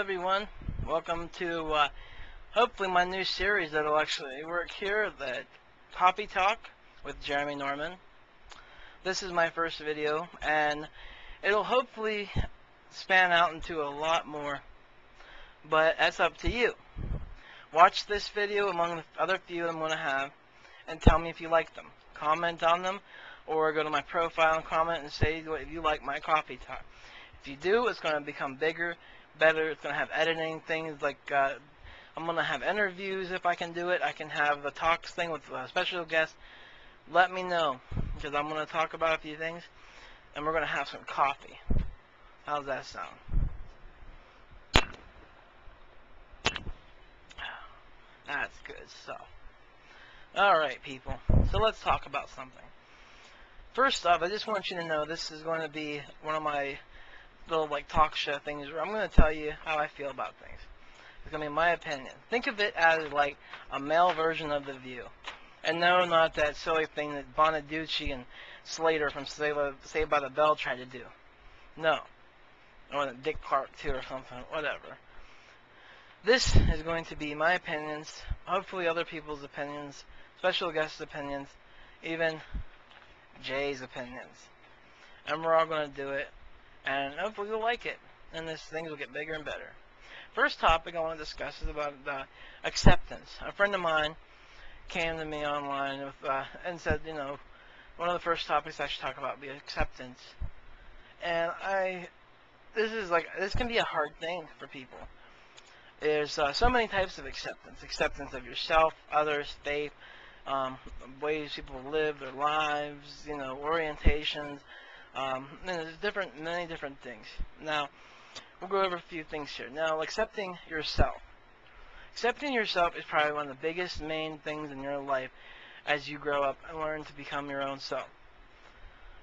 everyone. Welcome to hopefully my new series that'll actually work here, the Coffee Talk with Jeremy Norman. This is my first video, and it'll hopefully span out into a lot more, but that's up to you. Watch this video among the other few I'm going to have, and tell me if you like them. Comment on them, or go to my profile and comment and say if you like my Coffee Talk. If you do, it's going to become bigger, better. It's going to have editing things like I'm going to have interviews if I can do it. I can have a talks thing with a special guest. Let me know, because I'm going to talk about a few things, and we're going to have some coffee. How's that sound? That's good stuff. Alright, people. So let's talk about something. First off, I just want you to know this is going to be one of my little talk show things where I'm going to tell you how I feel about things. It's going to be my opinion. Think of it as like a male version of The View. And no, not that silly thing that Bonaducci and Slater from Saved by the Bell tried to do. No. Or the Dick Clark too or something. Whatever. This is going to be my opinions, hopefully other people's opinions, special guest opinions, even Jay's opinions. And we're all going to do it. And hopefully you'll like it, and these things will get bigger and better. First topic I want to discuss is about acceptance. A friend of mine came to me online with, and said, one of the first topics I should talk about would be acceptance. And this can be a hard thing for people. There's so many types of acceptance. Acceptance of yourself, others, faith, ways people live their lives, orientations. And there's many different things. Now, we'll go over a few things here. Now, accepting yourself. Accepting yourself is probably one of the biggest main things in your life as you grow up and learn to become your own self.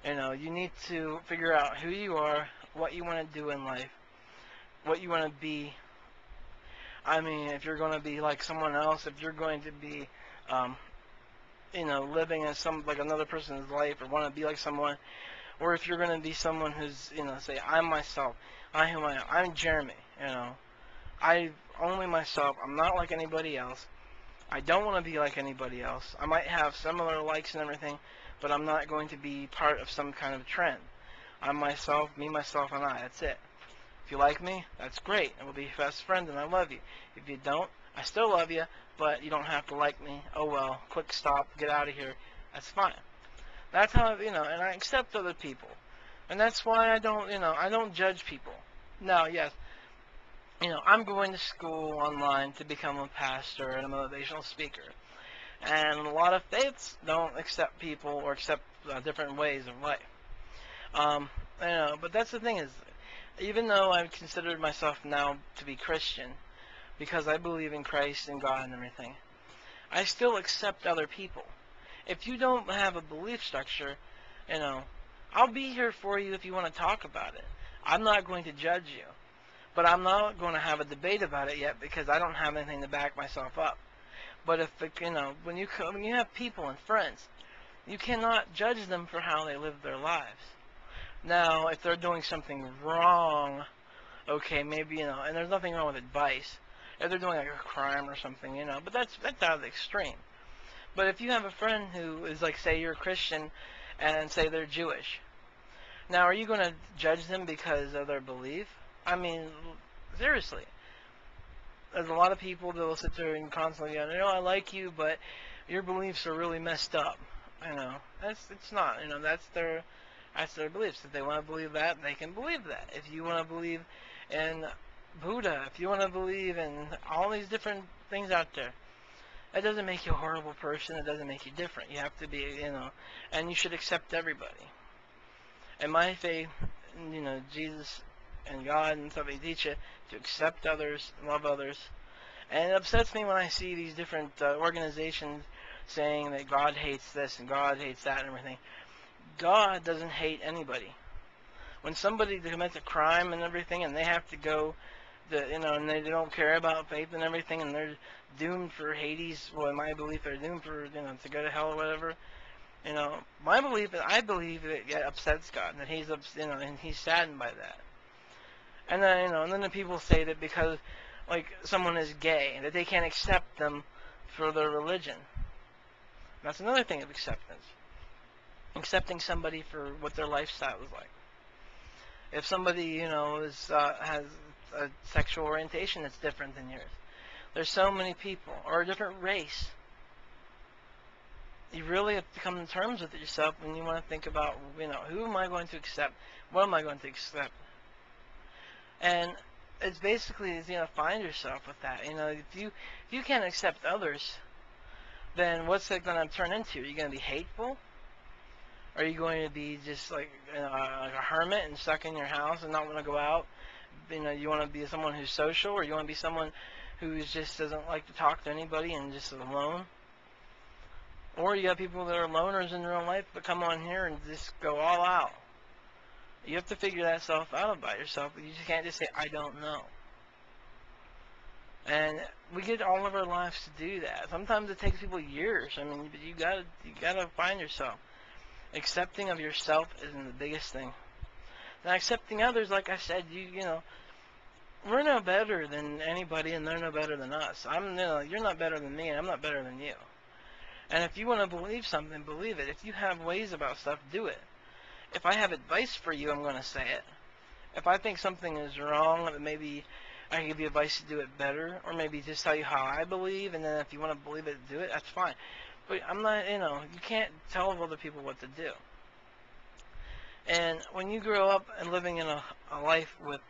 You need to figure out who you are, what you want to do in life, what you want to be. I mean, if you're going to be like someone else, if you're going to be, living in another person's life, or want to be like someone. Or if you're going to be someone who's, say, I'm myself. I'm who I am. I'm Jeremy, I only myself. I'm not like anybody else. I don't want to be like anybody else. I might have similar likes and everything, but I'm not going to be part of some kind of trend. I'm myself, me, myself, and I. That's it. If you like me, that's great. And we'll be best friends, and I love you. If you don't, I still love you, but you don't have to like me. Oh well, click stop, get out of here. That's fine. That's how, and I accept other people. And that's why I don't judge people. Now, yes, I'm going to school online to become a pastor and a motivational speaker. And a lot of faiths don't accept people or accept different ways of life. But that's the thing is, even though I've considered myself now to be Christian, because I believe in Christ and God and everything, I still accept other people. If you don't have a belief structure, I'll be here for you if you want to talk about it. I'm not going to judge you. But I'm not going to have a debate about it yet because I don't have anything to back myself up. But if, when you have people and friends, you cannot judge them for how they live their lives. Now, if they're doing something wrong, okay, maybe, and there's nothing wrong with advice. If they're doing like a crime or something, but that's out of the extreme. But if you have a friend who is like, say you're a Christian, and say they're Jewish, now are you going to judge them because of their belief? I mean, seriously. There's a lot of people that will sit there and constantly go, I like you, but your beliefs are really messed up. It's not. That's their beliefs. If they want to believe that, they can believe that. If you want to believe in Buddha, if you want to believe in all these different things out there, that doesn't make you a horrible person. It doesn't make you different. You have to be, and you should accept everybody. In my faith, Jesus and God and stuff, they teach you to accept others, love others. And it upsets me when I see these different organizations saying that God hates this and God hates that and everything. God doesn't hate anybody. When somebody commits a crime and everything, and they have to go, and they don't care about faith and everything, and they're doomed for Hades. Well, in my belief, they're doomed for to go to hell or whatever. My belief is I believe that it upsets God, and that He's and He's saddened by that. And then, and then the people say that because, like, someone is gay, that they can't accept them for their religion. That's another thing of acceptance. Accepting somebody for what their lifestyle is like. If somebody, has a sexual orientation that's different than yours. There's so many people, or a different race. You really have to come to terms with yourself when you want to think about, who am I going to accept? What am I going to accept? And it's basically, find yourself with that. If you can't accept others, then what's it going to turn into? Are you going to be hateful? Are you going to be just like a hermit and stuck in your house and not want to go out? You want to be someone who's social, or you want to be someone who just doesn't like to talk to anybody and just is alone? Or you got people that are loners in their own life, but come on here and just go all out. You have to figure that stuff out about yourself. You just can't just say, I don't know. And we get all of our lives to do that. Sometimes it takes people years. I mean, but you gotta find yourself. Accepting of yourself is the biggest thing. Now, accepting others, like I said, we're no better than anybody, and they're no better than us. You're not better than me, and I'm not better than you. And if you want to believe something, believe it. If you have ways about stuff, do it. If I have advice for you, I'm going to say it. If I think something is wrong, maybe I can give you advice to do it better, or maybe just tell you how I believe, and then if you want to believe it, do it, that's fine. But I'm not, you can't tell other people what to do. And when you grow up and living in a life with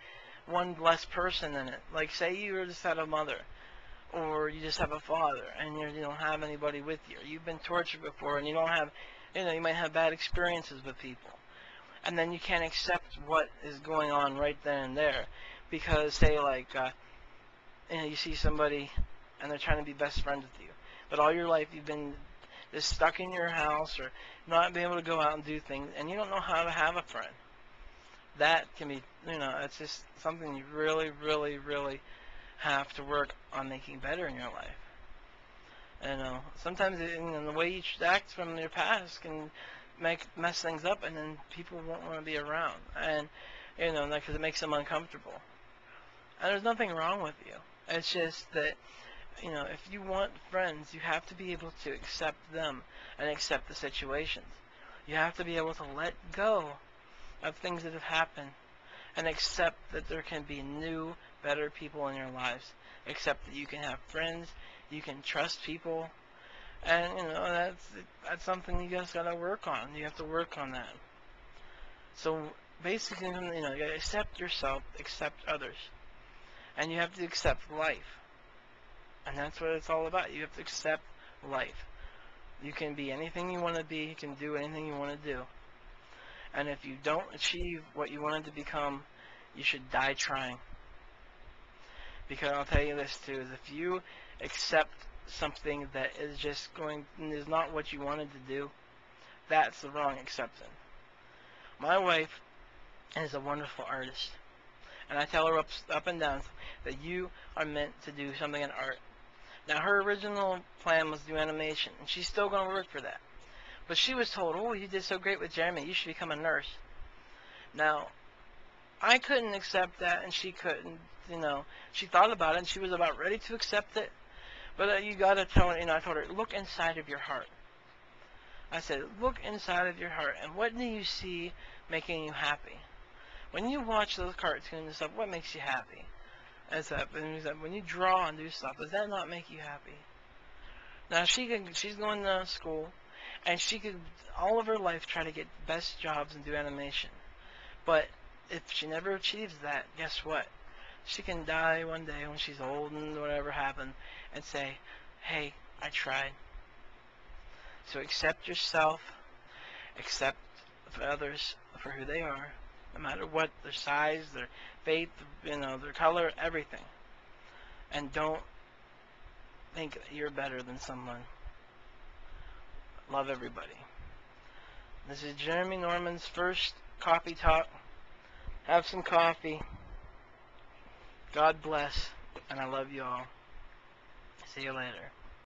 one less person in it, like say you just had a mother, or you just have a father, and you don't have anybody with you, or you've been tortured before, and you don't have, you might have bad experiences with people, and then you can't accept what is going on right then and there, because say like, you see somebody, and they're trying to be best friends with you, but all your life you've been just stuck in your house, or not being able to go out and do things, and you don't know how to have a friend. That can be, it's just something you really, really, really have to work on making better in your life. Sometimes the way you act from your past can mess things up, and then people won't want to be around, and because it makes them uncomfortable. And there's nothing wrong with you. It's just that if you want friends, you have to be able to accept them and accept the situations. You have to be able to let go of things that have happened and accept that there can be new, better people in your lives. Accept that you can have friends, you can trust people, and that's something you guys gotta work on. You have to work on that. So basically, you gotta accept yourself, accept others, and you have to accept life. And that's what it's all about. You have to accept life. You can be anything you want to be. You can do anything you want to do. And if you don't achieve what you wanted to become, you should die trying. Because I'll tell you this too, is if you accept something that is not what you wanted to do, that's the wrong acceptance. My wife is a wonderful artist. And I tell her up and down that you are meant to do something in art. Now, her original plan was to do animation, and she's still going to work for that. But she was told, oh, you did so great with Jeremy, you should become a nurse. Now, I couldn't accept that, and she couldn't, she thought about it, and she was about ready to accept it. But you got to tell her, I told her, look inside of your heart. I said, look inside of your heart, and what do you see making you happy? When you watch those cartoons and stuff, what makes you happy? When you draw and do stuff, does that not make you happy? Now she's going to school, and she could all of her life try to get best jobs and do animation. But if she never achieves that, guess what? She can die one day when she's old and whatever happened, and say, hey, I tried. So accept yourself, accept others for who they are, no matter what, their size, their faith, their color, everything. And don't think that you're better than someone. Love everybody. This is Jeremy Norman's first coffee talk. Have some coffee. God bless, and I love you all. See you later.